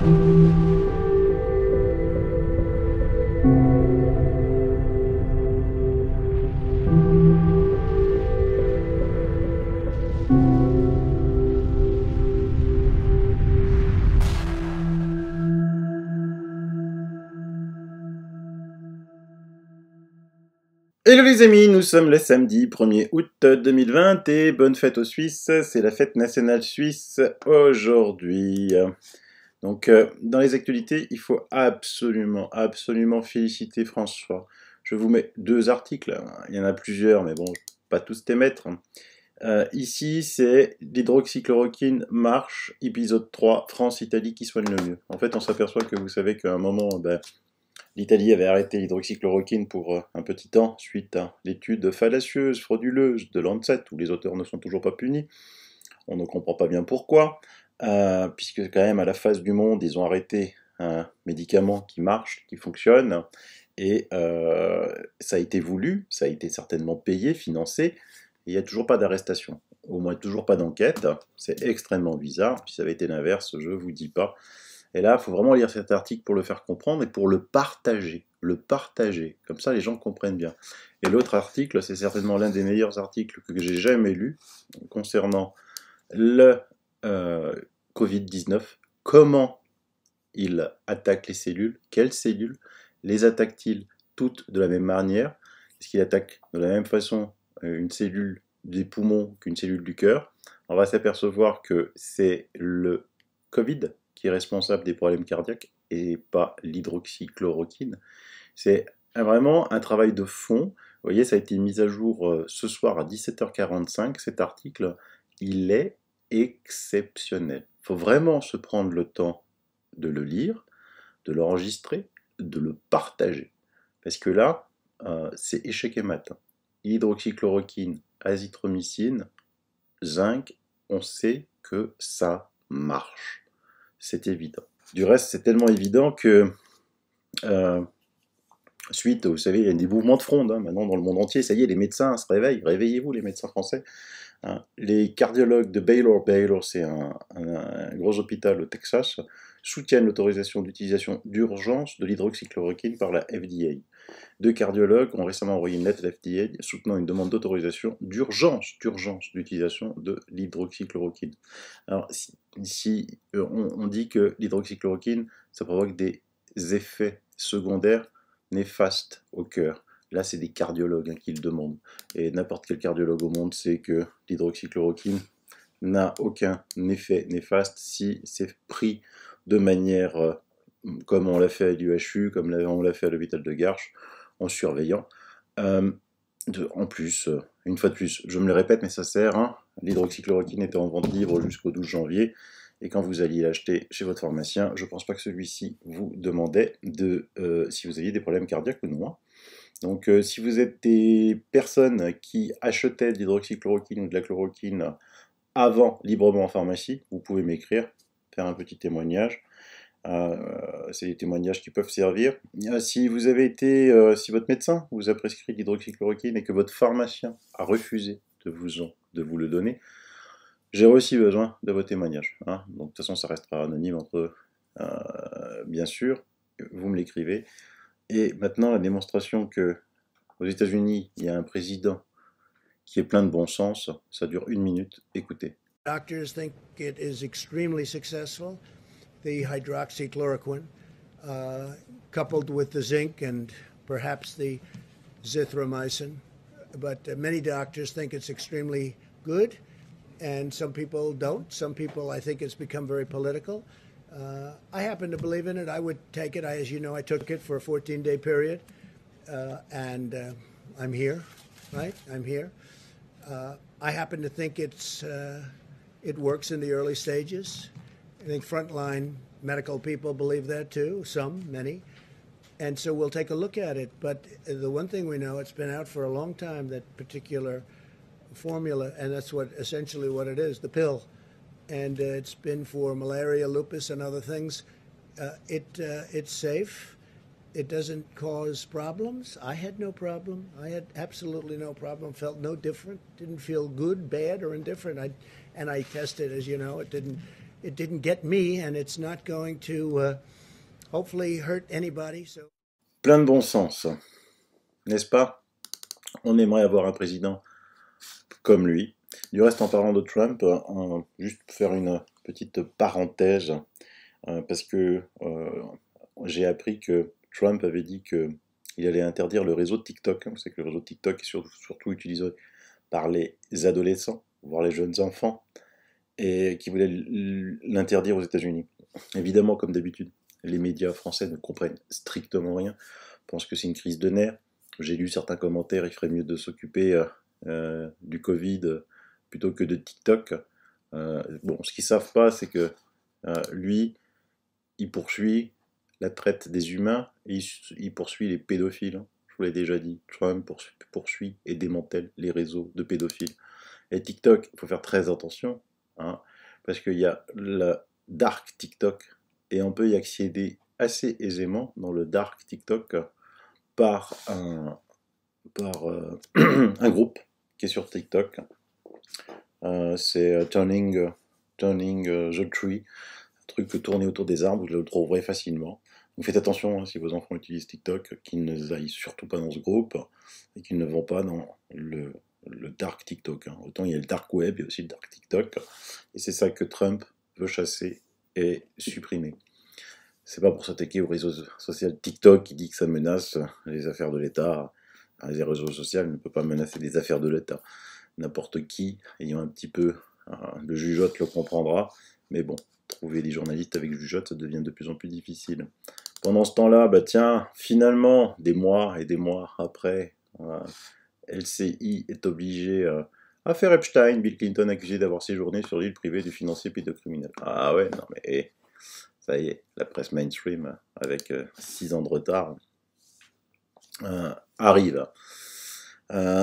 Hello les amis, nous sommes le samedi 1er août 2020 et bonne fête aux Suisses, c'est la fête nationale suisse aujourd'hui. Donc dans les actualités, il faut absolument féliciter François. Je vous mets deux articles, il y en a plusieurs mais bon, pas tous les mettre. Ici c'est l'hydroxychloroquine marche, épisode 3, France-Italie qui soigne le mieux. En fait on s'aperçoit que vous savez qu'à un moment... l'Italie avait arrêté l'hydroxychloroquine pour un petit temps, suite à l'étude fallacieuse, frauduleuse de Lancet, où les auteurs ne sont toujours pas punis. On ne comprend pas bien pourquoi, puisque quand même à la face du monde, ils ont arrêté un médicament qui marche, qui fonctionne, et ça a été voulu, ça a été certainement payé, financé, et il n'y a toujours pas d'arrestation, au moins toujours pas d'enquête. C'est extrêmement bizarre, si ça avait été l'inverse, je vous dis pas. Et là, il faut vraiment lire cet article pour le faire comprendre et pour le partager. Le partager, comme ça les gens comprennent bien. Et l'autre article, c'est certainement l'un des meilleurs articles que j'ai jamais lu concernant le Covid-19. Comment il attaque les cellules, quelles cellules, les attaque-t-il toutes de la même manière? Est-ce qu'il attaque de la même façon une cellule des poumons qu'une cellule du cœur? On va s'apercevoir que c'est le Covid qui est responsable des problèmes cardiaques et pas l'hydroxychloroquine. C'est vraiment un travail de fond. Vous voyez, ça a été mis à jour ce soir à 17h45. Cet article, il est exceptionnel. Il faut vraiment se prendre le temps de le lire, de l'enregistrer, de le partager. Parce que là, c'est échec et mat. Hydroxychloroquine, azithromycine, zinc, on sait que ça marche. C'est évident. Du reste, c'est tellement évident que, suite, vous savez, il y a des mouvements de fronde maintenant dans le monde entier. Ça y est, les médecins se réveillent. Réveillez-vous, les médecins français. Les cardiologues de Baylor, c'est un gros hôpital au Texas, soutiennent l'autorisation d'utilisation d'urgence de l'hydroxychloroquine par la FDA. Deux cardiologues ont récemment envoyé une lettre à la FDA soutenant une demande d'autorisation d'urgence d'utilisation de l'hydroxychloroquine. Alors, si on dit que l'hydroxychloroquine, ça provoque des effets secondaires néfastes au cœur. Là, c'est des cardiologues qui le demandent. Et n'importe quel cardiologue au monde sait que l'hydroxychloroquine n'a aucun effet néfaste si c'est pris de manière comme on l'a fait à l'UHU, comme on l'a fait à l'hôpital de Garches, en surveillant. En plus, une fois de plus, je me le répète, mais ça sert, l'hydroxychloroquine était en vente libre jusqu'au 12 janvier, et quand vous alliez l'acheter chez votre pharmacien, je ne pense pas que celui-ci vous demandait si vous aviez des problèmes cardiaques ou non. Donc si vous êtes des personnes qui achetaient de l'hydroxychloroquine ou de la chloroquine avant librement en pharmacie, vous pouvez m'écrire, faire un petit témoignage. C'est des témoignages qui peuvent servir. Si vous avez été, si votre médecin vous a prescrit l'hydroxychloroquine et que votre pharmacien a refusé de vous le donner, j'ai aussi besoin de vos témoignages. Donc de toute façon, ça restera anonyme entre eux, bien sûr. Vous me l'écrivez. Et maintenant, la démonstration que aux États-Unis, il y a un président qui est plein de bon sens, ça dure 1 minute. Écoutez. Doctors think it is extremely successful. The hydroxychloroquine, coupled with the zinc and perhaps the zithromycin. But many doctors think it's extremely good, and some people don't. Some people, I think it's become very political. I happen to believe in it. I would take it. As you know, I took it for a 14-day period, and I'm here, right? I'm here. I happen to think it works in the early stages. I think frontline medical people believe that too, many. And so we'll take a look at it. But the one thing we know, it's been out for a long time, that particular formula, and that's essentially what it is, the pill. And it's been for malaria, lupus, and other things. It's safe. It doesn't cause problems. I had no problem. I had absolutely no problem. Felt no different. Didn't feel good, bad, or indifferent. And I tested, as you know. it didn't get me, and it's not going to hopefully hurt anybody. So. Plein de bon sens, n'est-ce pas? On aimerait avoir un président comme lui. Du reste, en parlant de Trump, juste faire une petite parenthèse, parce que j'ai appris que Trump avait dit qu'il allait interdire le réseau de TikTok. Vous savez que le réseau de TikTok est surtout utilisé par les adolescents, voire les jeunes enfants, et qui voulait l'interdire aux États-Unis. Évidemment, comme d'habitude, les médias français ne comprennent strictement rien, pensent que c'est une crise de nerfs. J'ai lu certains commentaires, il ferait mieux de s'occuper du Covid plutôt que de TikTok. Bon, ce qu'ils ne savent pas, c'est que lui, il poursuit la traite des humains et il poursuit les pédophiles. Je vous l'ai déjà dit, Trump poursuit et démantèle les réseaux de pédophiles. Et TikTok, il faut faire très attention, hein, parce qu'il y a le dark TikTok et on peut y accéder assez aisément dans le dark TikTok par un groupe qui est sur TikTok. C'est Turning the Tree, un truc tourné autour des arbres, vous le trouverez facilement. Donc faites attention, hein, si vos enfants utilisent TikTok, qu'ils ne aillent surtout pas dans ce groupe et qu'ils ne vont pas dans le dark TikTok. Hein. Autant il y a le dark web, il y a aussi le dark TikTok. Et c'est ça que Trump veut chasser et supprimer. C'est pas pour s'attaquer au réseau social TikTok qui dit que ça menace les affaires de l'État. Les réseaux sociaux ne peuvent pas menacer les affaires de l'État. N'importe qui, ayant un petit peu de jugeote, le comprendra. Mais bon, trouver des journalistes avec jugeote, ça devient de plus en plus difficile. Pendant ce temps-là, bah tiens, finalement, des mois et des mois après, LCI est obligé à faire Epstein, Bill Clinton accusé d'avoir séjourné sur l'île privée du financier pédocriminel. Ah ouais, non mais ça y est, la presse mainstream, avec 6 ans de retard, arrive.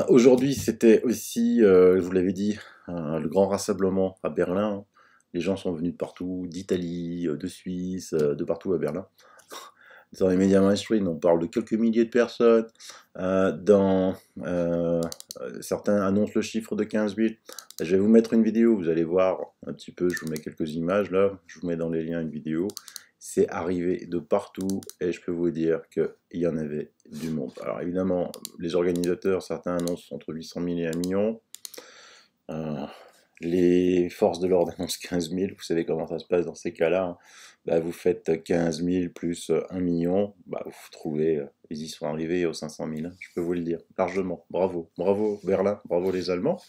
Aujourd'hui, c'était aussi, je vous l'avais dit, le grand rassemblement à Berlin. Les gens sont venus de partout, d'Italie, de Suisse, de partout à Berlin. Dans les médias mainstream, on parle de quelques milliers de personnes. Certains annoncent le chiffre de 15 000. Je vais vous mettre une vidéo, vous allez voir un petit peu, je vous mets quelques images là, je vous mets dans les liens une vidéo. C'est arrivé de partout et je peux vous dire qu'il y en avait du monde. Alors évidemment, les organisateurs, certains annoncent entre 800 000 et 1 million. Les forces de l'ordre annoncent 15 000. Vous savez comment ça se passe dans ces cas-là. Hein. Bah, vous faites 15 000 plus 1 million. Bah, vous trouvez, ils y sont arrivés aux 500 000. Hein, je peux vous le dire, largement. Bravo. Bravo Berlin, bravo les Allemands.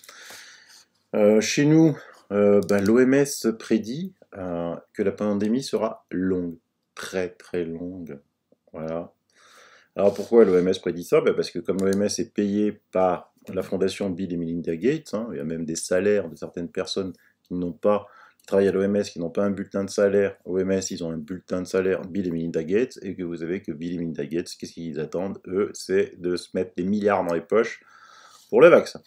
Chez nous, l'OMS prédit que la pandémie sera longue, très très longue. Voilà. Alors pourquoi l'OMS prédit ça? Parce que comme l'OMS est payé par la fondation Bill et Melinda Gates, hein, il y a même des salaires de certaines personnes qui travaillent à l'OMS, qui n'ont pas un bulletin de salaire. OMS, ils ont un bulletin de salaire Bill et Melinda Gates, et que vous savez que Bill et Melinda Gates, qu'est-ce qu'ils attendent? Eux, c'est de se mettre des milliards dans les poches pour le vaccin.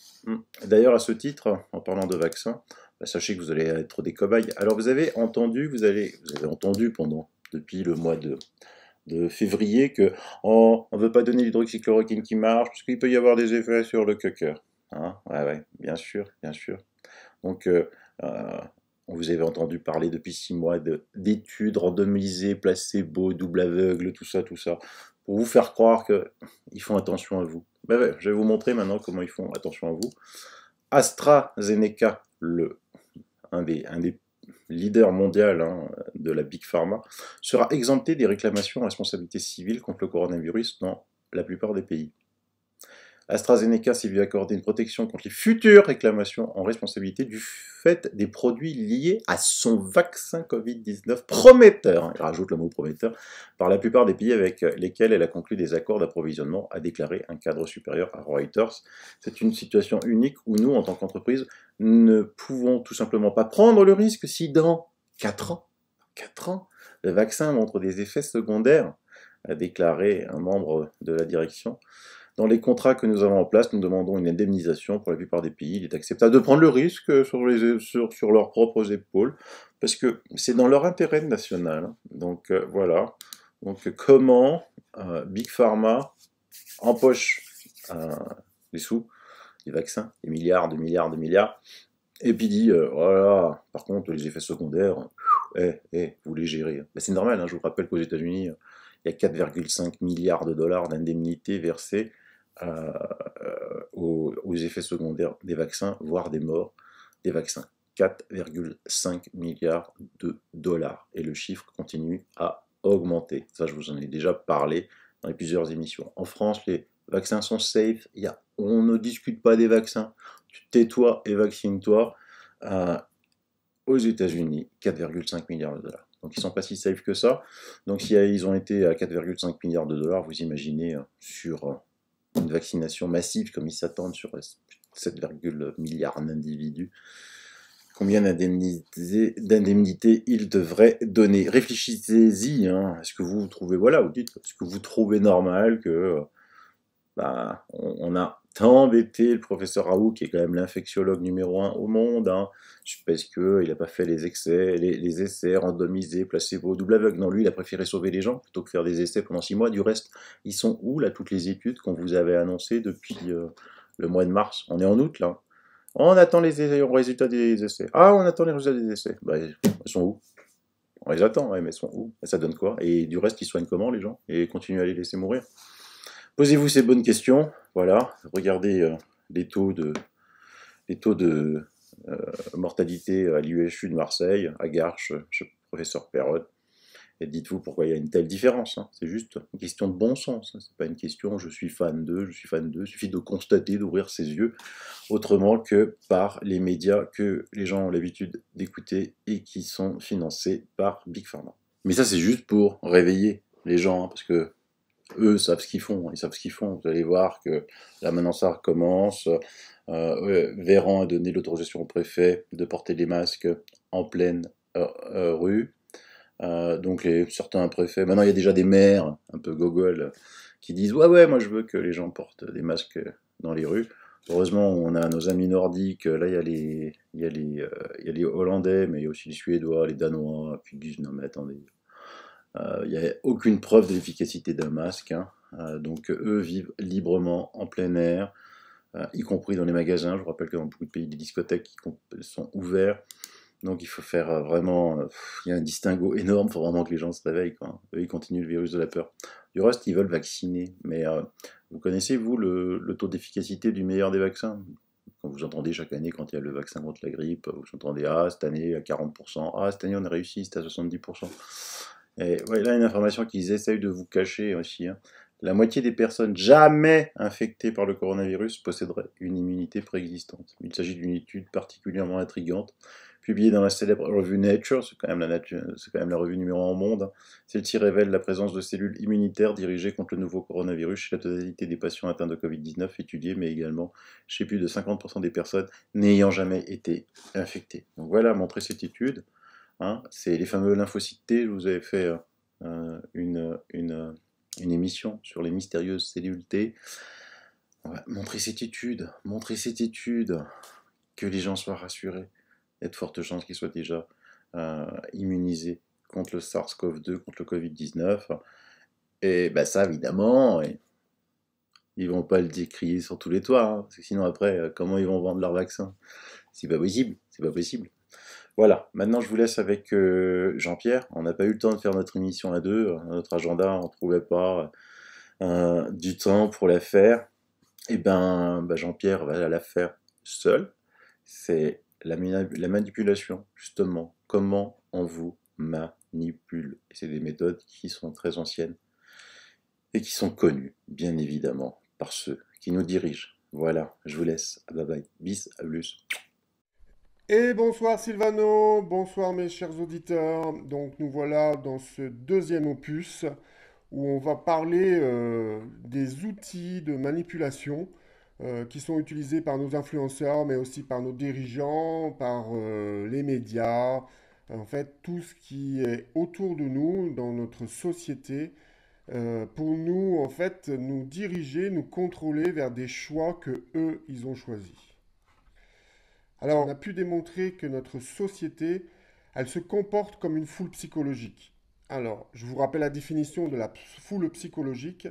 D'ailleurs, à ce titre, en parlant de vaccin, sachez que vous allez être des cobayes. Alors vous avez entendu depuis le mois de février que on ne veut pas donner l'hydroxychloroquine qui marche parce qu'il peut y avoir des effets sur le coeur. Hein, ouais, bien sûr, bien sûr. Donc, on vous avait entendu parler depuis 6 mois d'études randomisées, placebo, double aveugle, tout ça, pour vous faire croire qu'ils font attention à vous. Je vais vous montrer maintenant comment ils font attention à vous. AstraZeneca, un des leader mondial de la Big Pharma, sera exempté des réclamations à responsabilité civile contre le coronavirus dans la plupart des pays. AstraZeneca s'est vu accorder une protection contre les futures réclamations en responsabilité du fait des produits liés à son vaccin Covid-19 prometteur, il rajoute le mot prometteur, par la plupart des pays avec lesquels elle a conclu des accords d'approvisionnement, a déclaré un cadre supérieur à Reuters. C'est une situation unique où nous, en tant qu'entreprise, ne pouvons tout simplement pas prendre le risque si dans 4 ans, le vaccin montre des effets secondaires, a déclaré un membre de la direction. Dans les contrats que nous avons en place, nous demandons une indemnisation pour la plupart des pays. Il est acceptable de prendre le risque sur leurs propres épaules, parce que c'est dans leur intérêt national. Donc voilà. Donc comment Big Pharma empoche les sous, les vaccins, des milliards, et puis dit, voilà, par contre les effets secondaires, vous les gérez. Ben, c'est normal, hein, je vous rappelle qu'aux États-Unis, il y a 4,5 milliards de dollars d'indemnités versées aux effets secondaires des vaccins, voire des morts des vaccins. 4,5 milliards de dollars. Et le chiffre continue à augmenter. Ça, je vous en ai déjà parlé dans plusieurs émissions. En France, les vaccins sont safe. On ne discute pas des vaccins. Tu tais-toi et vaccine-toi. Aux États-Unis, 4,5 milliards de dollars. Donc ils ne sont pas si safe que ça. Donc si ils ont été à 4,5 milliards de dollars, vous imaginez sur une vaccination massive comme ils s'attendent sur 7,1 milliards d'individus, combien d'indemnités ils devraient donner. Réfléchissez-y, hein. Est-ce que vous trouvez, voilà, vous dites, est-ce que vous trouvez normal que on a tant embêté le professeur Raoult, qui est quand même l'infectiologue numéro 1 au monde, hein, parce qu'il n'a pas fait les essais randomisés, placebo, double aveugle. Non, lui, il a préféré sauver les gens plutôt que faire des essais pendant 6 mois. Du reste, ils sont où, là, toutes les études qu'on vous avait annoncées depuis le mois de mars? On est en août, là. On attend les résultats des essais. Ah, on attend les résultats des essais. Bah, ils sont où? On les attend, ouais, mais ils sont où? Ça donne quoi? Et du reste, ils soignent comment, les gens? Et continuent à les laisser mourir? Posez-vous ces bonnes questions. Voilà, regardez les taux de mortalité à l'UHU de Marseille, à Garches, chez le professeur Perrotte. Et dites-vous pourquoi il y a une telle différence. Hein. C'est juste une question de bon sens. Hein. C'est pas une question je suis fan d'eux, je suis fan d'eux. Il suffit de constater, d'ouvrir ses yeux, autrement que par les médias que les gens ont l'habitude d'écouter et qui sont financés par Big Pharma. Mais ça, c'est juste pour réveiller les gens, hein, parce que eux savent ce qu'ils font. Ils savent ce qu'ils font. Vous allez voir que là maintenant ça recommence. Véran a donné l'autorisation au préfet de porter les masques en pleine rue. Donc certains préfets, maintenant il y a déjà des maires un peu gogol qui disent ouais moi je veux que les gens portent des masques dans les rues. Heureusement on a nos amis nordiques, là il y a les Hollandais, mais il y a aussi les Suédois, les Danois qui disent non mais attendez, il n'y a aucune preuve de l'efficacité d'un masque, hein. Donc eux vivent librement en plein air, y compris dans les magasins. Je vous rappelle que dans beaucoup de pays, des discothèques sont ouverts. Donc il faut faire vraiment, il y a un distinguo énorme, il faut vraiment que les gens se réveillent, quoi. Eux, ils continuent le virus de la peur. Du reste, ils veulent vacciner. Mais vous connaissez, vous, le taux d'efficacité du meilleur des vaccins? Quand vous entendez chaque année, quand il y a le vaccin contre la grippe, vous entendez, ah, cette année à 40%, ah, cette année on a réussi, c'était à 70%. Et ouais, là, une information qu'ils essayent de vous cacher aussi, hein. La moitié des personnes jamais infectées par le coronavirus posséderaient une immunité préexistante. Il s'agit d'une étude particulièrement intrigante, publiée dans la célèbre revue Nature, c'est quand même la revue numéro 1 au monde, hein. Celle-ci révèle la présence de cellules immunitaires dirigées contre le nouveau coronavirus chez la totalité des patients atteints de Covid-19 étudiés, mais également chez plus de 50% des personnes n'ayant jamais été infectées. Donc voilà, montrer cette étude. Hein, c'est les fameux lymphocytes T. Je vous avais fait une émission sur les mystérieuses cellules T. Ouais, montrer cette étude, que les gens soient rassurés. Il y a de fortes chances qu'ils soient déjà immunisés contre le SARS-CoV-2, contre le Covid-19. Et ben ça, évidemment, ils vont pas le décrier sur tous les toits, hein, parce que sinon après, comment ils vont vendre leur vaccin? C'est pas possible, c'est pas possible. Voilà, maintenant je vous laisse avec Jean-Pierre. On n'a pas eu le temps de faire notre émission à deux. Notre agenda, on ne trouvait pas du temps pour la faire. Et ben, Jean-Pierre va la faire seul. C'est la manipulation, justement. Comment on vous manipule. Et c'est des méthodes qui sont très anciennes et qui sont connues, bien évidemment, par ceux qui nous dirigent. Voilà, je vous laisse. Bye bye. Bis, à plus. Et bonsoir Sylvano, bonsoir mes chers auditeurs. Donc nous voilà dans ce deuxième opus où on va parler des outils de manipulation qui sont utilisés par nos influenceurs, mais aussi par nos dirigeants, par les médias, en fait tout ce qui est autour de nous dans notre société pour nous en fait nous diriger, nous contrôler vers des choix que eux ils ont choisis. Alors, on a pu démontrer que notre société, elle se comporte comme une foule psychologique. Alors, je vous rappelle la définition de la foule psychologique.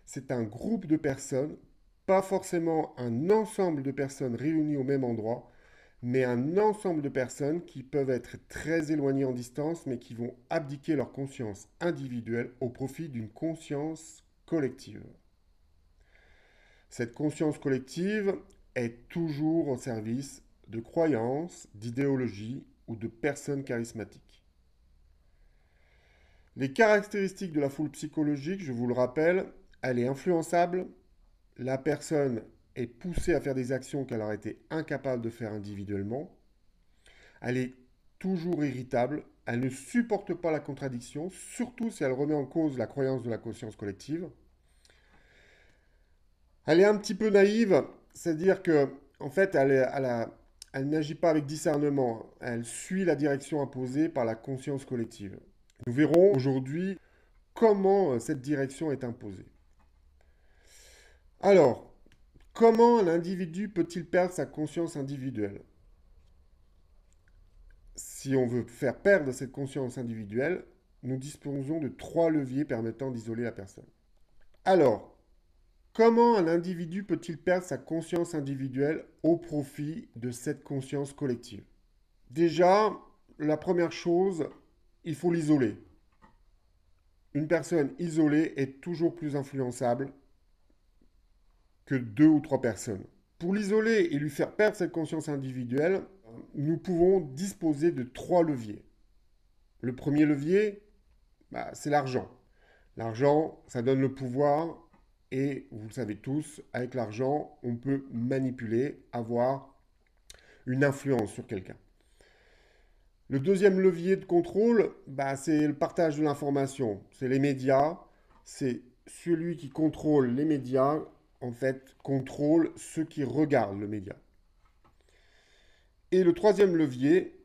C'est un groupe de personnes, pas forcément un ensemble de personnes réunies au même endroit, mais un ensemble de personnes qui peuvent être très éloignées en distance, mais qui vont abdiquer leur conscience individuelle au profit d'une conscience collective. Cette conscience collective est toujours au service de croyances, d'idéologies ou de personnes charismatiques. Les caractéristiques de la foule psychologique, je vous le rappelle, elle est influençable, la personne est poussée à faire des actions qu'elle aurait été incapable de faire individuellement, elle est toujours irritable, elle ne supporte pas la contradiction, surtout si elle remet en cause la croyance de la conscience collective. Elle est un petit peu naïve, c'est-à-dire que, en fait, elle n'agit pas avec discernement, elle suit la direction imposée par la conscience collective. Nous verrons aujourd'hui comment cette direction est imposée. Alors, comment l'individu peut-il perdre sa conscience individuelle? Si on veut faire perdre cette conscience individuelle, nous disposons de 3 leviers permettant d'isoler la personne. Alors, comment un individu peut-il perdre sa conscience individuelle au profit de cette conscience collective? Déjà, la première chose, il faut l'isoler. Une personne isolée est toujours plus influençable que 2 ou 3 personnes. Pour l'isoler et lui faire perdre cette conscience individuelle, nous pouvons disposer de 3 leviers. Le premier levier, c'est l'argent. L'argent, ça donne le pouvoir et vous le savez tous, avec l'argent, on peut manipuler, avoir une influence sur quelqu'un. Le deuxième levier de contrôle, c'est le partage de l'information. C'est les médias. C'est celui qui contrôle les médias, en fait, contrôle ceux qui regardent le média. Et le troisième levier,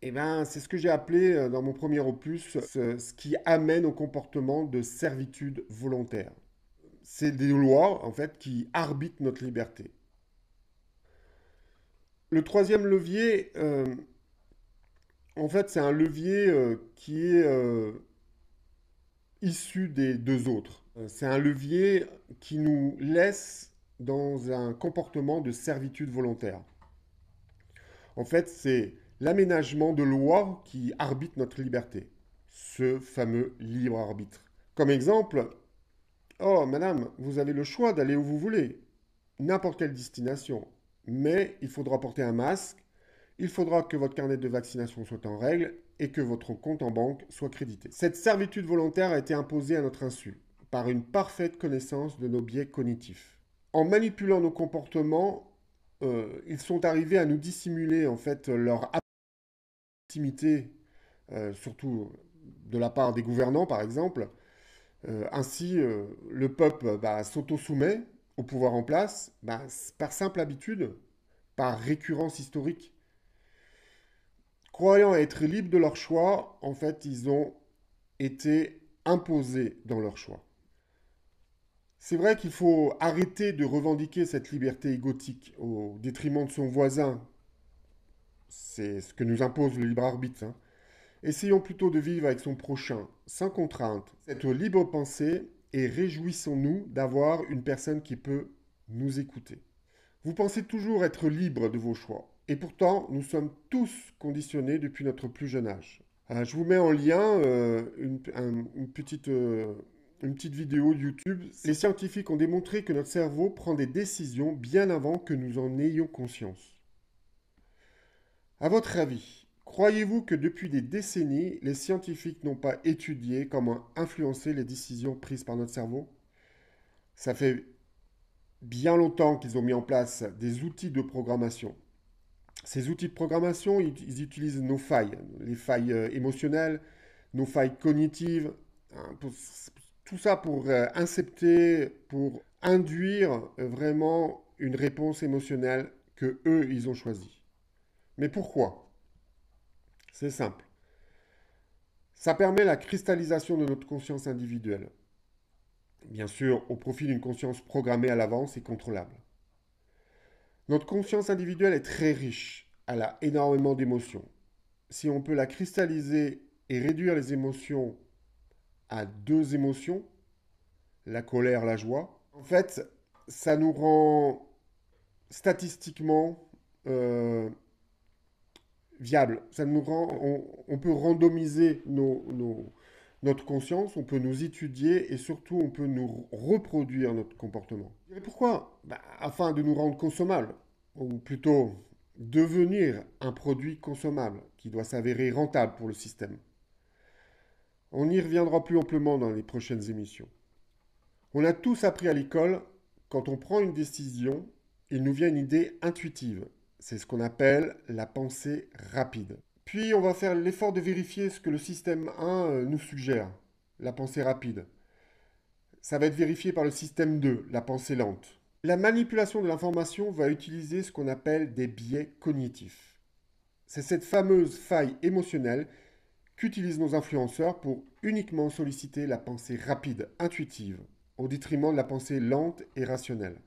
c'est ce que j'ai appelé dans mon premier opus, ce qui amène au comportement de servitude volontaire. C'est des lois, en fait, qui arbitrent notre liberté. Le troisième levier, en fait, c'est un levier qui est issu des 2 autres. C'est un levier qui nous laisse dans un comportement de servitude volontaire. En fait, c'est l'aménagement de lois qui arbitre notre liberté. Ce fameux libre arbitre. Comme exemple, oh madame, vous avez le choix d'aller où vous voulez, n'importe quelle destination, mais il faudra porter un masque, il faudra que votre carnet de vaccination soit en règle et que votre compte en banque soit crédité. Cette servitude volontaire a été imposée à notre insu, par une parfaite connaissance de nos biais cognitifs. En manipulant nos comportements, ils sont arrivés à nous dissimuler en fait leur intimité, surtout de la part des gouvernants par exemple. Ainsi, le peuple s'auto-soumet au pouvoir en place par simple habitude, par récurrence historique. Croyant être libres de leur choix, en fait, ils ont été imposés dans leur choix. C'est vrai qu'il faut arrêter de revendiquer cette liberté égotique au détriment de son voisin. C'est ce que nous impose le libre arbitre. Essayons plutôt de vivre avec son prochain, sans contrainte, cette libre pensée, et réjouissons-nous d'avoir une personne qui peut nous écouter. Vous pensez toujours être libre de vos choix, et pourtant nous sommes tous conditionnés depuis notre plus jeune âge. Je vous mets en lien une petite vidéo de YouTube. Les scientifiques ont démontré que notre cerveau prend des décisions bien avant que nous en ayons conscience. À votre avis, croyez-vous que depuis des décennies, les scientifiques n'ont pas étudié comment influencer les décisions prises par notre cerveau? Ça fait bien longtemps qu'ils ont mis en place des outils de programmation. Ces outils de programmation, ils utilisent nos failles, les failles émotionnelles, nos failles cognitives, tout ça pour incepter, pour induire vraiment une réponse émotionnelle que eux, ils ont choisie. Mais pourquoi? C'est simple. Ça permet la cristallisation de notre conscience individuelle. Bien sûr, au profit d'une conscience programmée à l'avance et contrôlable. Notre conscience individuelle est très riche. Elle a énormément d'émotions. Si on peut la cristalliser et réduire les émotions à 2 émotions, la colère, la joie, en fait, ça nous rend statistiquement viable. Ça nous rend, on peut randomiser notre conscience, on peut nous étudier et surtout on peut nous reproduire notre comportement. Et pourquoi? Afin de nous rendre consommables, ou plutôt devenir un produit consommable qui doit s'avérer rentable pour le système. On y reviendra plus amplement dans les prochaines émissions. On a tous appris à l'école, quand on prend une décision, il nous vient une idée intuitive. C'est ce qu'on appelle la pensée rapide. Puis on va faire l'effort de vérifier ce que le système 1 nous suggère, la pensée rapide. Ça va être vérifié par le système 2, la pensée lente. La manipulation de l'information va utiliser ce qu'on appelle des biais cognitifs. C'est cette fameuse faille émotionnelle qu'utilisent nos influenceurs pour uniquement solliciter la pensée rapide, intuitive, au détriment de la pensée lente et rationnelle.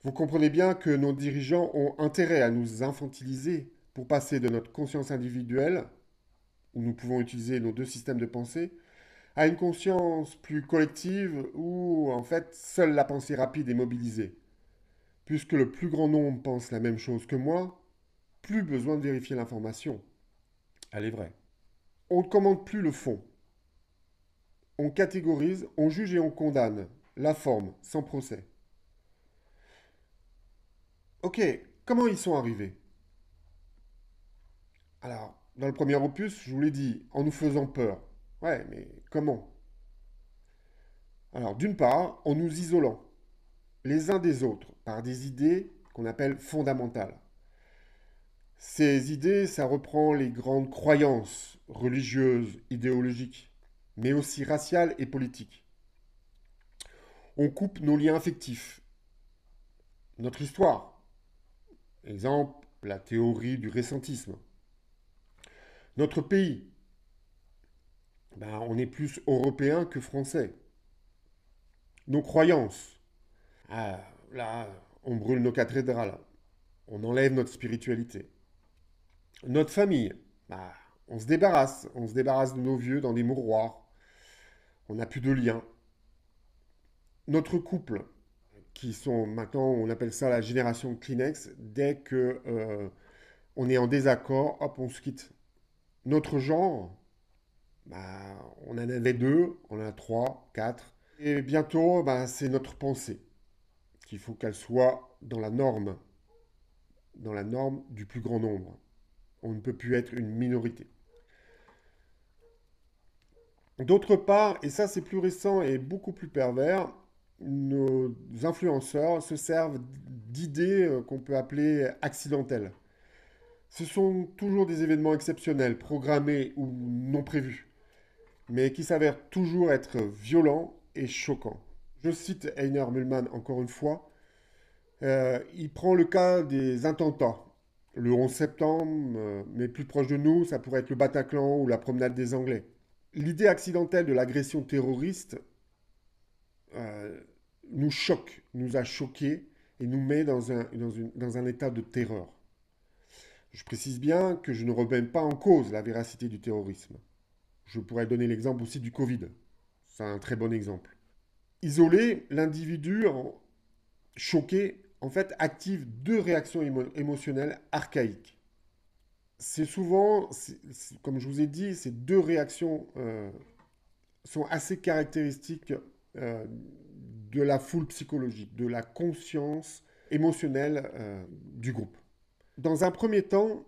Vous comprenez bien que nos dirigeants ont intérêt à nous infantiliser pour passer de notre conscience individuelle, où nous pouvons utiliser nos deux systèmes de pensée, à une conscience plus collective où en fait seule la pensée rapide est mobilisée. Puisque le plus grand nombre pense la même chose que moi, plus besoin de vérifier l'information. Elle est vraie. On ne commande plus le fond. On catégorise, on juge et on condamne la forme, sans procès. Ok, comment ils sont arrivés? Alors, dans le premier opus, je vous l'ai dit, en nous faisant peur. Ouais, mais comment? Alors, d'une part, en nous isolant les uns des autres par des idées qu'on appelle fondamentales. Ces idées, ça reprend les grandes croyances religieuses, idéologiques, mais aussi raciales et politiques. On coupe nos liens affectifs, notre histoire. Exemple, la théorie du ressentisme. Notre pays, on est plus européen que français. Nos croyances, là, on brûle nos cathédrales, on enlève notre spiritualité. Notre famille, on se débarrasse de nos vieux dans des mouroirs, on n'a plus de liens. Notre couple, qui sont maintenant, on appelle ça la génération Kleenex, dès que on est en désaccord, hop, on se quitte. Notre genre, on en avait deux, on en a trois, quatre. Et bientôt, c'est notre pensée, qu'il faut qu'elle soit dans la norme du plus grand nombre. On ne peut plus être une minorité. D'autre part, et ça c'est plus récent et beaucoup plus pervers, nos influenceurs se servent d'idées qu'on peut appeler accidentelles. Ce sont toujours des événements exceptionnels, programmés ou non prévus, mais qui s'avèrent toujours être violents et choquants. Je cite Einer Müllmann encore une fois. Il prend le cas des attentats. Le 11 septembre, mais plus proche de nous, ça pourrait être le Bataclan ou la promenade des Anglais. L'idée accidentelle de l'agression terroriste euh, nous choque, nous a choqués et nous met dans un état de terreur. Je précise bien que je ne remets pas en cause la véracité du terrorisme. Je pourrais donner l'exemple aussi du Covid. C'est un très bon exemple. Isolé, l'individu choqué, en fait, active deux réactions émotionnelles archaïques. C'est souvent, comme je vous ai dit, ces deux réactions sont assez caractéristiques de la foule psychologique, de la conscience émotionnelle du groupe. Dans un premier temps,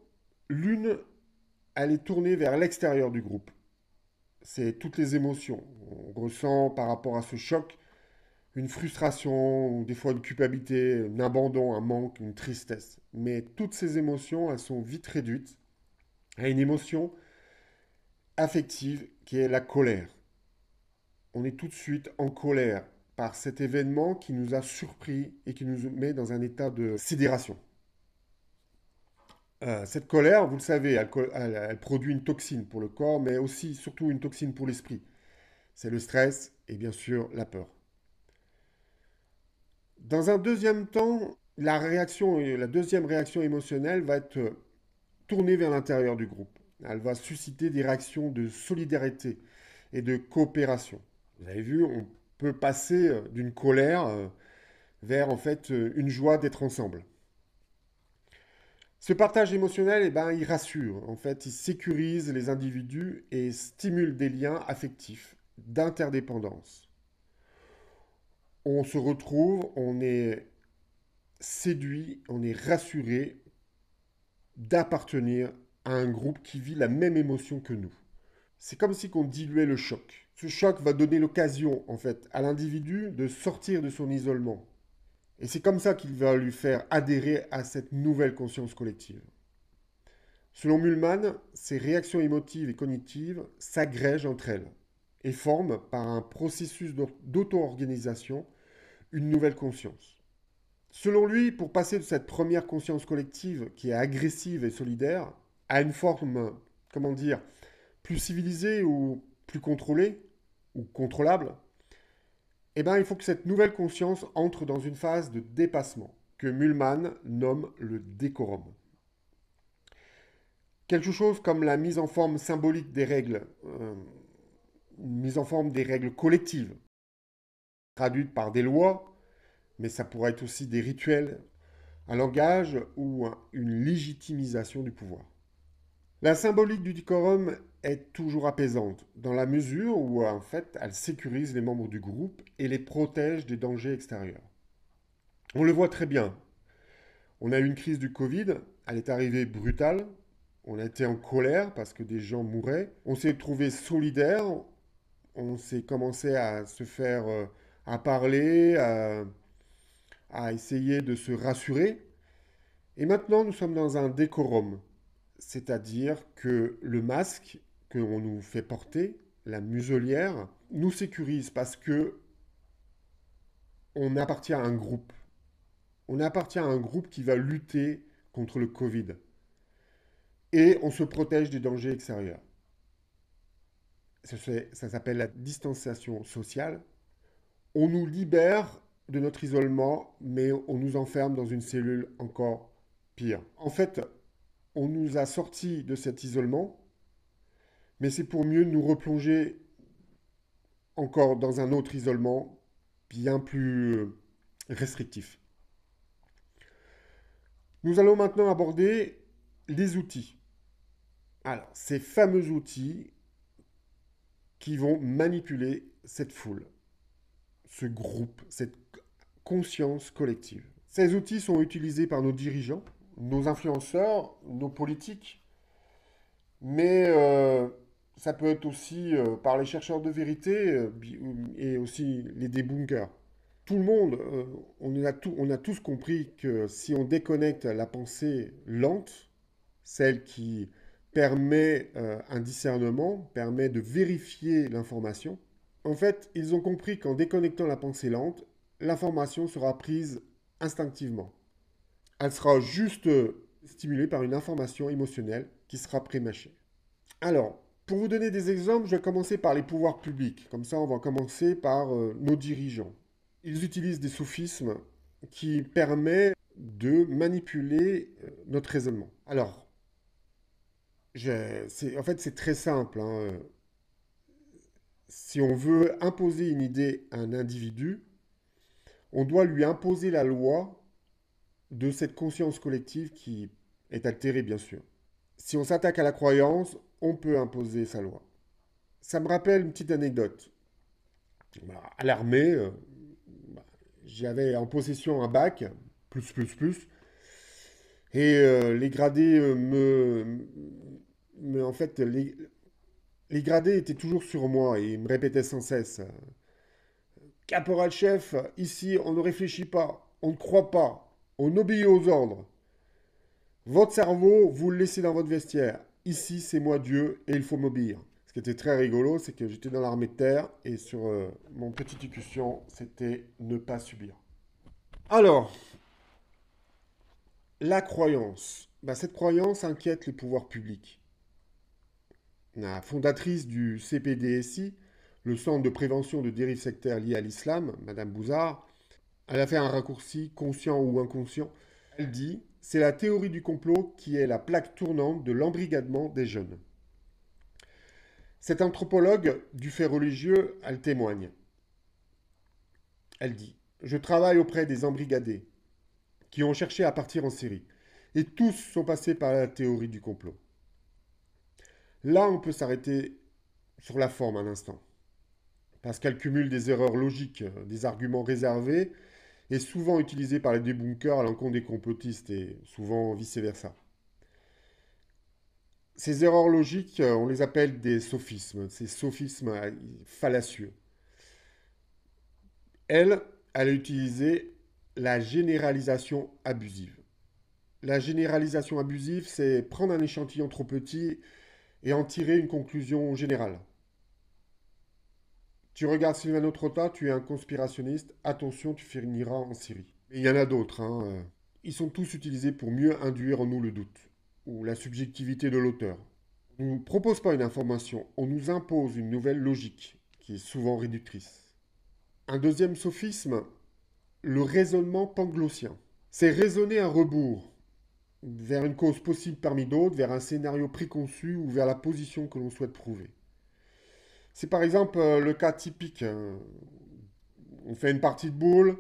l'une, elle est tournée vers l'extérieur du groupe. C'est toutes les émotions. On ressent par rapport à ce choc une frustration, des fois une culpabilité, un abandon, un manque, une tristesse. Mais toutes ces émotions, elles sont vite réduites à une émotion affective qui est la colère. On est tout de suite en colère par cet événement qui nous a surpris et qui nous met dans un état de sidération. Cette colère, vous le savez, elle produit une toxine pour le corps, mais aussi, surtout, une toxine pour l'esprit. C'est le stress et bien sûr la peur. Dans un deuxième temps, la deuxième réaction émotionnelle va être tournée vers l'intérieur du groupe. Elle va susciter des réactions de solidarité et de coopération. Vous avez vu, on peut passer d'une colère vers en fait une joie d'être ensemble. Ce partage émotionnel, eh ben, il rassure, en fait, il sécurise les individus et stimule des liens affectifs, d'interdépendance. On se retrouve, on est séduit, on est rassuré d'appartenir à un groupe qui vit la même émotion que nous. C'est comme si on diluait le choc. Ce choc va donner l'occasion, en fait, à l'individu de sortir de son isolement. Et c'est comme ça qu'il va lui faire adhérer à cette nouvelle conscience collective. Selon Mühlmann, ces réactions émotives et cognitives s'agrègent entre elles et forment, par un processus d'auto-organisation, une nouvelle conscience. Selon lui, pour passer de cette première conscience collective qui est agressive et solidaire à une forme, comment dire, plus civilisée ou plus contrôlée ou contrôlable, eh bien, il faut que cette nouvelle conscience entre dans une phase de dépassement que Mühlmann nomme le décorum. Quelque chose comme la mise en forme symbolique des règles, une mise en forme des règles collectives, traduites par des lois, mais ça pourrait être aussi des rituels, un langage ou une légitimisation du pouvoir. La symbolique du décorum est toujours apaisante, dans la mesure où en fait elle sécurise les membres du groupe et les protège des dangers extérieurs. On le voit très bien. On a eu une crise du Covid, elle est arrivée brutale, on a été en colère parce que des gens mouraient, on s'est trouvé solidaire, on s'est commencé à se faire, à parler, à essayer de se rassurer. Et maintenant, nous sommes dans un décorum, c'est-à-dire que le masque que l'on nous fait porter, la muselière, nous sécurise parce que on appartient à un groupe. On appartient à un groupe qui va lutter contre le Covid. Et on se protège des dangers extérieurs. Ça s'appelle la distanciation sociale. On nous libère de notre isolement, mais on nous enferme dans une cellule encore pire. En fait, on nous a sortis de cet isolement, mais c'est pour mieux nous replonger encore dans un autre isolement bien plus restrictif. Nous allons maintenant aborder les outils. Alors, ces fameux outils qui vont manipuler cette foule, ce groupe, cette conscience collective. Ces outils sont utilisés par nos dirigeants, nos influenceurs, nos politiques, mais ça peut être aussi par les chercheurs de vérité et aussi les débunkers. Tout le monde, on a tous compris que si on déconnecte la pensée lente, celle qui permet un discernement, permet de vérifier l'information, en fait, ils ont compris qu'en déconnectant la pensée lente, l'information sera prise instinctivement. Elle sera juste stimulée par une information émotionnelle qui sera prémâchée. Alors, pour vous donner des exemples, je vais commencer par les pouvoirs publics. Comme ça, on va commencer par nos dirigeants. Ils utilisent des sophismes qui permettent de manipuler notre raisonnement. Alors, en fait, c'est très simple, hein. Si on veut imposer une idée à un individu, on doit lui imposer la loi de cette conscience collective qui est altérée, bien sûr. Si on s'attaque à la croyance, on peut imposer sa loi. Ça me rappelle une petite anecdote. À l'armée, j'avais en possession un bac, plus, et les gradés en fait, les gradés étaient toujours sur moi et ils me répétaient sans cesse: Caporal chef, ici on ne réfléchit pas, on ne croit pas, on obéit aux ordres. Votre cerveau, vous le laissez dans votre vestiaire. Ici, c'est moi Dieu et il faut m'obéir. Ce qui était très rigolo, c'est que j'étais dans l'armée de terre et sur mon petite écution, c'était ne pas subir. Alors, la croyance. Cette croyance inquiète les pouvoirs publics. La fondatrice du CPDSI, le Centre de prévention de dérives sectaires liées à l'islam, Madame Bouzard, elle a fait un raccourci conscient ou inconscient. Elle dit: c'est la théorie du complot qui est la plaque tournante de l'embrigadement des jeunes. Cette anthropologue du fait religieux, elle témoigne. Elle dit: je travaille auprès des embrigadés qui ont cherché à partir en Syrie. Et tous sont passés par la théorie du complot. Là, on peut s'arrêter sur la forme un instant, parce qu'elle cumule des erreurs logiques, des arguments réservés, et souvent utilisés par les débunkers à l'encontre des complotistes, et souvent vice-versa. Ces erreurs logiques, on les appelle des sophismes, ces sophismes fallacieux. Elle a utilisé la généralisation abusive. La généralisation abusive, c'est prendre un échantillon trop petit et en tirer une conclusion générale. Tu regardes Silvano Trotta, tu es un conspirationniste, attention, tu finiras en Syrie. Et il y en a d'autres, hein. Ils sont tous utilisés pour mieux induire en nous le doute, ou la subjectivité de l'auteur. On ne nous propose pas une information, on nous impose une nouvelle logique, qui est souvent réductrice. Un deuxième sophisme, le raisonnement panglossien. C'est raisonner à rebours, vers une cause possible parmi d'autres, vers un scénario préconçu ou vers la position que l'on souhaite prouver. C'est par exemple le cas typique. On fait une partie de boule,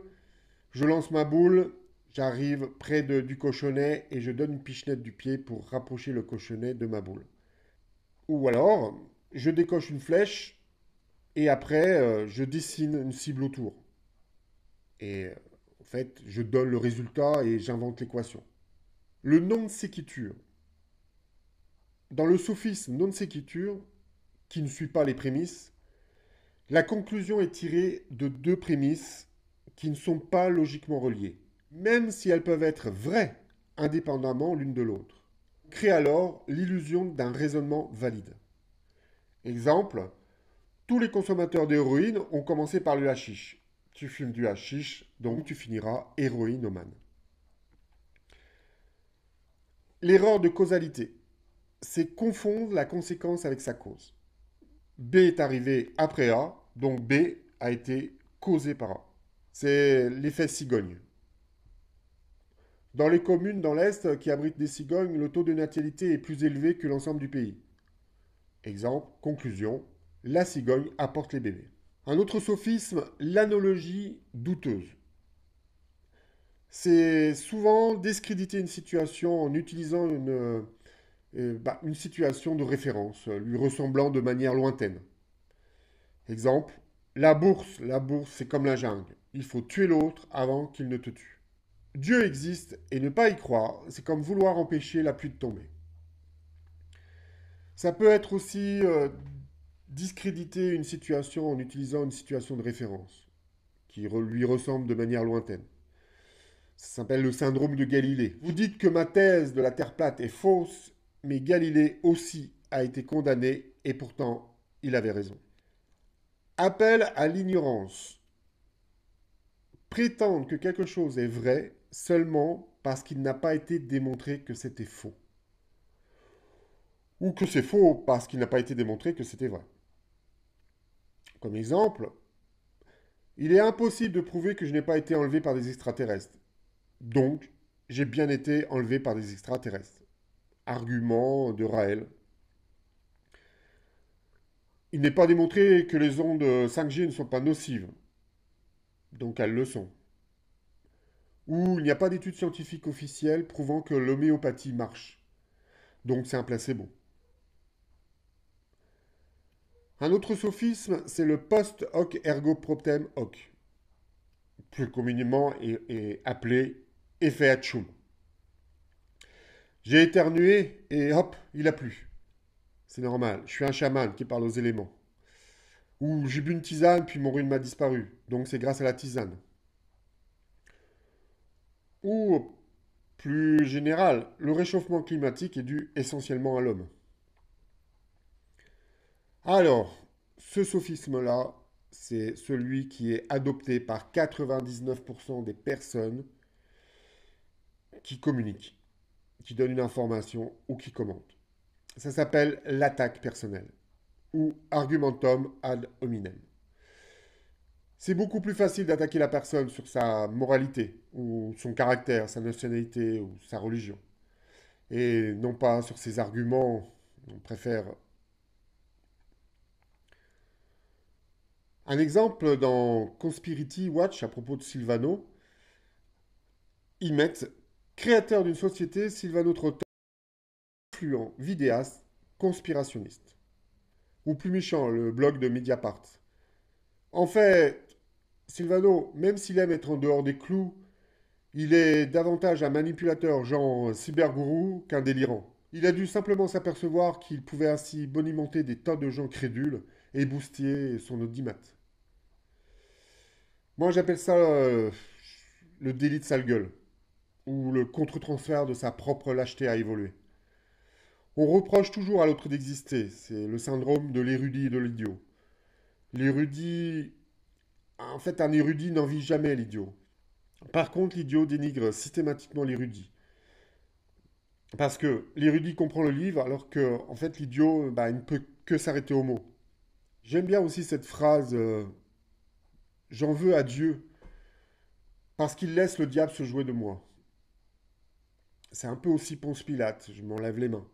je lance ma boule, j'arrive près du cochonnet et je donne une pichenette du pied pour rapprocher le cochonnet de ma boule. Ou alors, je décoche une flèche et après, je dessine une cible autour. Et en fait, je donne le résultat et j'invente l'équation. Le non séquitur. Dans le sophisme non séquitur, qui ne suit pas les prémices, la conclusion est tirée de deux prémices qui ne sont pas logiquement reliées, même si elles peuvent être vraies indépendamment l'une de l'autre. Crée alors l'illusion d'un raisonnement valide. Exemple, tous les consommateurs d'héroïne ont commencé par le hashish. Tu fumes du hashish, donc tu finiras héroïnomane. L'erreur de causalité, c'est confondre la conséquence avec sa cause. B est arrivé après A, donc B a été causé par A. C'est l'effet cigogne. Dans les communes dans l'Est qui abritent des cigognes, le taux de natalité est plus élevé que l'ensemble du pays. Exemple, conclusion, la cigogne apporte les bébés. Un autre sophisme, l'analogie douteuse. C'est souvent discréditer une situation en utilisant une situation de référence, lui ressemblant de manière lointaine. Exemple, la bourse, c'est comme la jungle. Il faut tuer l'autre avant qu'il ne te tue. Dieu existe et ne pas y croire, c'est comme vouloir empêcher la pluie de tomber. Ça peut être aussi discréditer une situation en utilisant une situation de référence qui lui ressemble de manière lointaine. Ça s'appelle le syndrome de Galilée. Vous dites que ma thèse de la Terre plate est fausse, mais Galilée aussi a été condamné et pourtant il avait raison. Appel à l'ignorance. Prétendre que quelque chose est vrai seulement parce qu'il n'a pas été démontré que c'était faux. Ou que c'est faux parce qu'il n'a pas été démontré que c'était vrai. Comme exemple, il est impossible de prouver que je n'ai pas été enlevé par des extraterrestres. Donc, j'ai bien été enlevé par des extraterrestres. Argument de Raël. Il n'est pas démontré que les ondes 5G ne sont pas nocives. Donc elles le sont. Ou il n'y a pas d'études scientifiques officielles prouvant que l'homéopathie marche. Donc c'est un placebo. Un autre sophisme, c'est le post hoc ergo propter hoc, plus communément est appelé effet Hatchoum. J'ai éternué et hop, il a plu. C'est normal, je suis un chaman qui parle aux éléments. Ou j'ai bu une tisane puis mon rhume m'a disparu, donc c'est grâce à la tisane. Ou, plus général, le réchauffement climatique est dû essentiellement à l'homme. Alors, ce sophisme-là, c'est celui qui est adopté par 99% des personnes qui communiquent, qui donnent une information ou qui commentent. Ça s'appelle l'attaque personnelle ou argumentum ad hominem. C'est beaucoup plus facile d'attaquer la personne sur sa moralité ou son caractère, sa nationalité ou sa religion. Et non pas sur ses arguments. On préfère. Un exemple dans Conspirity Watch à propos de Silvano, ils mettent créateur d'une société, Silvano Trota, influent, vidéaste, conspirationniste. Ou plus méchant, le blog de Mediapart. En fait, Silvano, même s'il aime être en dehors des clous, il est davantage un manipulateur genre cybergourou qu'un délirant. Il a dû simplement s'apercevoir qu'il pouvait ainsi bonimenter des tas de gens crédules et boostiller son audimat. Moi j'appelle ça le délit de sale gueule, ou le contre-transfert de sa propre lâcheté à évoluer. On reproche toujours à l'autre d'exister, c'est le syndrome de l'érudit et de l'idiot. L'érudit... En fait, un érudit n'envie jamais l'idiot. Par contre, l'idiot dénigre systématiquement l'érudit. Parce que l'érudit comprend le livre, alors que, en fait, l'idiot, bah, il ne peut que s'arrêter aux mots. J'aime bien aussi cette phrase j'en veux à Dieu, parce qu'il laisse le diable se jouer de moi. C'est un peu aussi Ponce Pilate, je m'en lave les mains.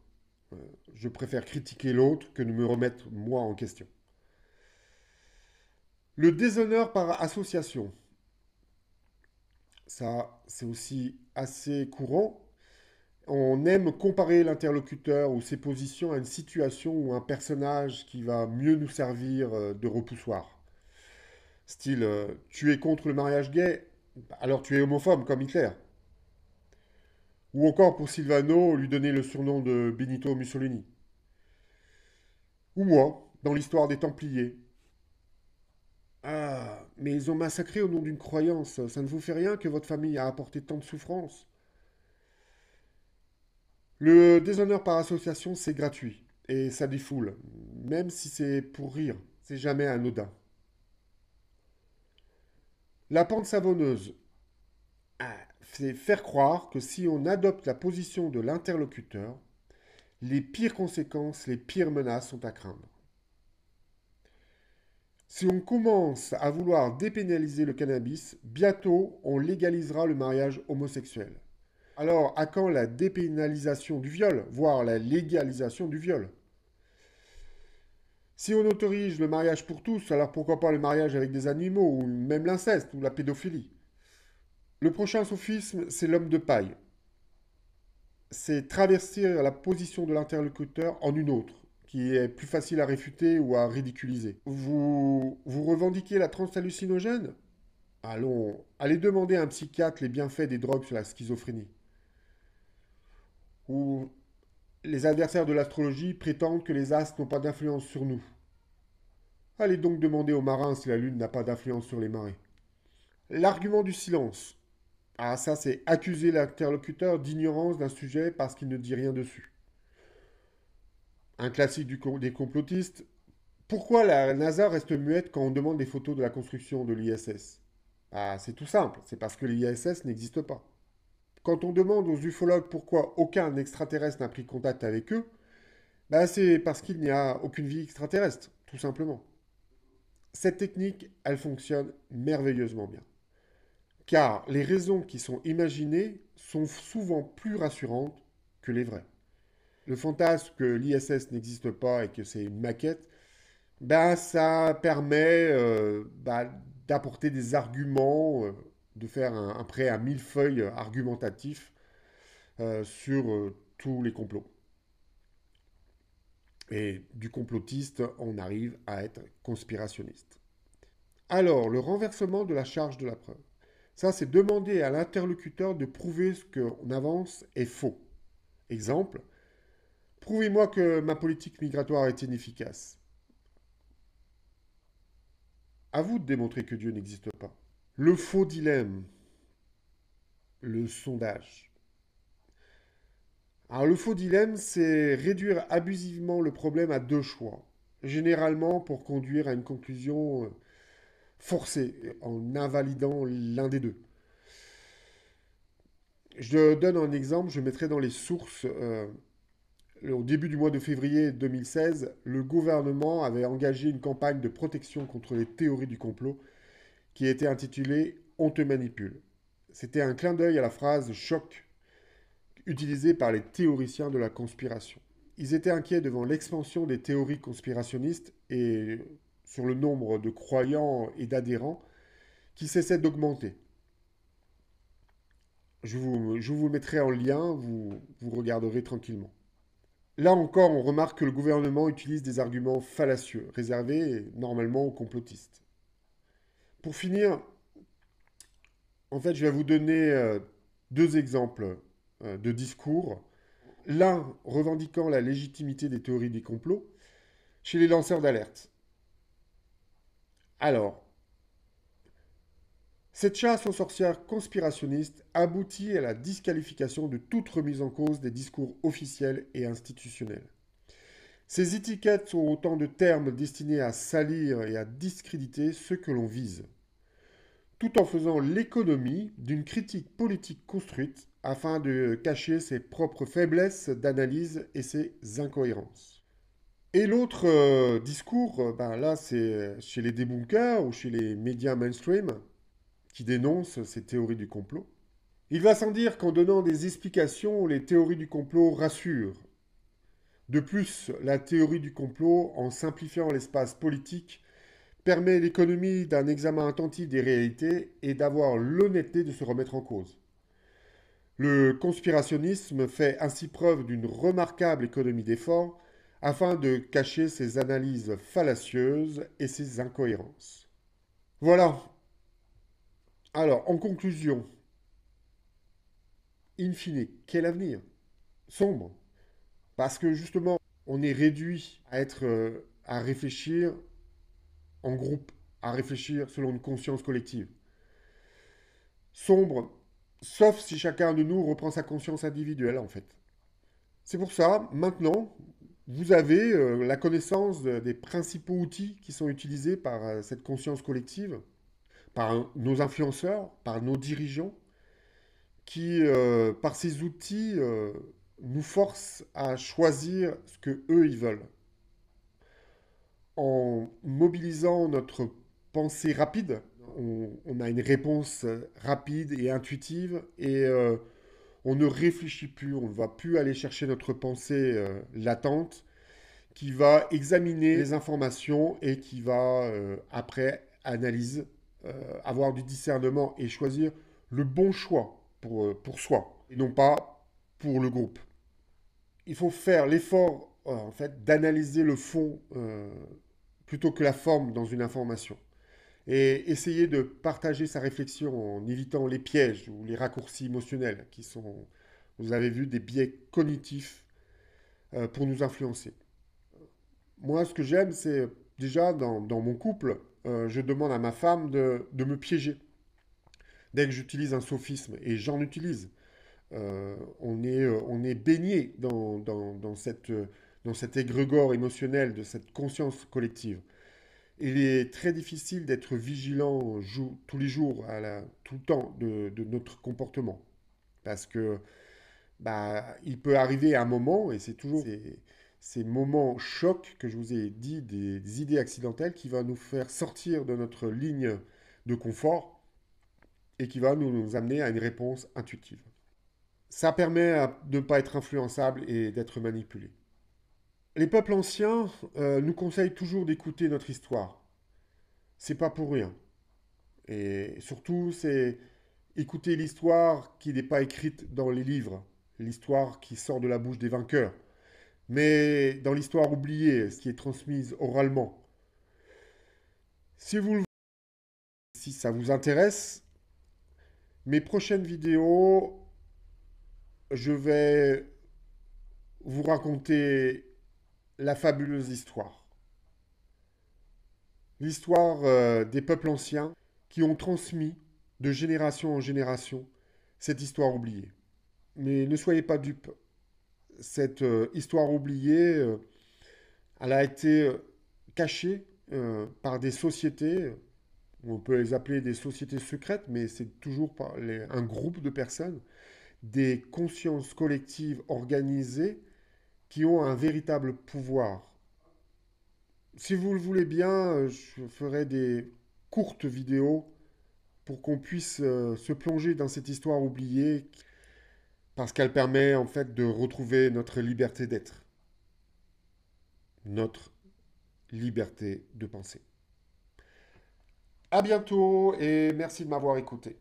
Euh, je préfère critiquer l'autre que de me remettre moi en question. Le déshonneur par association, ça, c'est aussi assez courant. On aime comparer l'interlocuteur ou ses positions à une situation ou un personnage qui va mieux nous servir de repoussoir. Style, tu es contre le mariage gay, alors tu es homophobe comme Hitler. Ou encore pour Silvano, lui donner le surnom de Benito Mussolini. Ou moi, dans l'histoire des Templiers. Ah, mais ils ont massacré au nom d'une croyance. Ça ne vous fait rien que votre famille a apporté tant de souffrance. Le déshonneur par association, c'est gratuit. Et ça défoule. Même si c'est pour rire. C'est jamais anodin. La pente savonneuse, c'est faire croire que si on adopte la position de l'interlocuteur, les pires conséquences, les pires menaces sont à craindre. Si on commence à vouloir dépénaliser le cannabis, bientôt on légalisera le mariage homosexuel. Alors, à quand la dépénalisation du viol, voire la légalisation du viol? Si on autorise le mariage pour tous, alors pourquoi pas le mariage avec des animaux, ou même l'inceste, ou la pédophilie? Le prochain sophisme, c'est l'homme de paille. C'est travestir la position de l'interlocuteur en une autre, qui est plus facile à réfuter ou à ridiculiser. Vous revendiquez la transe hallucinogène? Allons, allez demander à un psychiatre les bienfaits des drogues sur la schizophrénie. Ou les adversaires de l'astrologie prétendent que les astres n'ont pas d'influence sur nous. Allez donc demander aux marins si la Lune n'a pas d'influence sur les marées. L'argument du silence. Ah, ça, c'est accuser l'interlocuteur d'ignorance d'un sujet parce qu'il ne dit rien dessus. Un classique des complotistes. Pourquoi la NASA reste muette quand on demande des photos de la construction de l'ISS? Ah, c'est tout simple, c'est parce que l'ISS n'existe pas. Quand on demande aux ufologues pourquoi aucun extraterrestre n'a pris contact avec eux, bah c'est parce qu'il n'y a aucune vie extraterrestre, tout simplement. Cette technique, elle fonctionne merveilleusement bien. Car les raisons qui sont imaginées sont souvent plus rassurantes que les vraies. Le fantasme que l'ISS n'existe pas et que c'est une maquette, ben, ça permet d'apporter des arguments, de faire un prêt à 1000 feuilles argumentatif sur tous les complots. Et du complotiste, on arrive à être conspirationniste. Alors, le renversement de la charge de la preuve. Ça, c'est demander à l'interlocuteur de prouver ce qu'on avance est faux. Exemple, prouvez-moi que ma politique migratoire est inefficace. À vous de démontrer que Dieu n'existe pas. Le faux dilemme, le sondage. Alors le faux dilemme, c'est réduire abusivement le problème à deux choix, généralement pour conduire à une conclusion forcée, en invalidant l'un des deux. Je donne un exemple, je mettrai dans les sources. Au début du mois de février 2016, le gouvernement avait engagé une campagne de protection contre les théories du complot qui était intitulée On te manipule. C'était un clin d'œil à la phrase choc utilisée par les théoriciens de la conspiration. Ils étaient inquiets devant l'expansion des théories conspirationnistes et sur le nombre de croyants et d'adhérents qui cessait d'augmenter. je vous le mettrai en lien, vous regarderez tranquillement. Là encore, on remarque que le gouvernement utilise des arguments fallacieux, réservés normalement aux complotistes. Pour finir, en fait, je vais vous donner deux exemples de discours. L'un revendiquant la légitimité des théories des complots chez les lanceurs d'alerte. Alors, cette chasse aux sorcières conspirationnistes aboutit à la disqualification de toute remise en cause des discours officiels et institutionnels. Ces étiquettes sont autant de termes destinés à salir et à discréditer ceux que l'on vise, tout en faisant l'économie d'une critique politique construite afin de cacher ses propres faiblesses d'analyse et ses incohérences. Et l'autre discours, ben là c'est chez les débunkers ou chez les médias mainstream qui dénoncent ces théories du complot. Il va sans dire qu'en donnant des explications, les théories du complot rassurent. De plus, la théorie du complot, en simplifiant l'espace politique, permet l'économie d'un examen attentif des réalités et d'avoir l'honnêteté de se remettre en cause. Le conspirationnisme fait ainsi preuve d'une remarquable économie d'effort afin de cacher ses analyses fallacieuses et ses incohérences. Voilà. Alors, en conclusion, in fine, quel avenir? Sombre. Parce que justement, on est réduit à réfléchir en groupe, à réfléchir selon une conscience collective. Sombre, sauf si chacun de nous reprend sa conscience individuelle, en fait. C'est pour ça, maintenant, vous avez la connaissance des principaux outils qui sont utilisés par cette conscience collective, par nos influenceurs, par nos dirigeants, qui, par ces outils, nous forcent à choisir ce que eux ils veulent. En mobilisant notre pensée rapide, on a une réponse rapide et intuitive et on ne réfléchit plus, on ne va plus aller chercher notre pensée latente qui va examiner les informations et qui va après analyse, avoir du discernement et choisir le bon choix pour soi et non pas pour le groupe. Il faut faire l'effort en fait d'analyser le fond plutôt que la forme dans une information et essayer de partager sa réflexion en évitant les pièges ou les raccourcis émotionnels qui sont, vous avez vu, des biais cognitifs pour nous influencer. Moi, ce que j'aime, c'est déjà dans mon couple, je demande à ma femme de me piéger. Dès que j'utilise un sophisme, et j'en utilise, on est baigné dans cet égrégore émotionnel, de cette conscience collective. Il est très difficile d'être vigilant tous les jours, tout le temps de notre comportement. Parce que il peut arriver un moment, et c'est toujours ces moments chocs que je vous ai dit, des idées accidentelles qui vont nous faire sortir de notre ligne de confort et qui va nous amener à une réponse intuitive. Ça permet de ne pas être influençable et d'être manipulé. Les peuples anciens nous conseillent toujours d'écouter notre histoire. C'est pas pour rien. Et surtout, c'est écouter l'histoire qui n'est pas écrite dans les livres, l'histoire qui sort de la bouche des vainqueurs, mais dans l'histoire oubliée, ce qui est transmise oralement. Si ça vous intéresse, mes prochaines vidéos, je vais vous raconter la fabuleuse histoire. L'histoire des peuples anciens qui ont transmis de génération en génération cette histoire oubliée. Mais ne soyez pas dupes. Cette histoire oubliée, elle a été cachée par des sociétés, on peut les appeler des sociétés secrètes, mais c'est toujours un groupe de personnes, des consciences collectives organisées qui ont un véritable pouvoir. Si vous le voulez bien, je ferai des courtes vidéos pour qu'on puisse se plonger dans cette histoire oubliée, parce qu'elle permet en fait de retrouver notre liberté d'être, notre liberté de penser. À bientôt et merci de m'avoir écouté.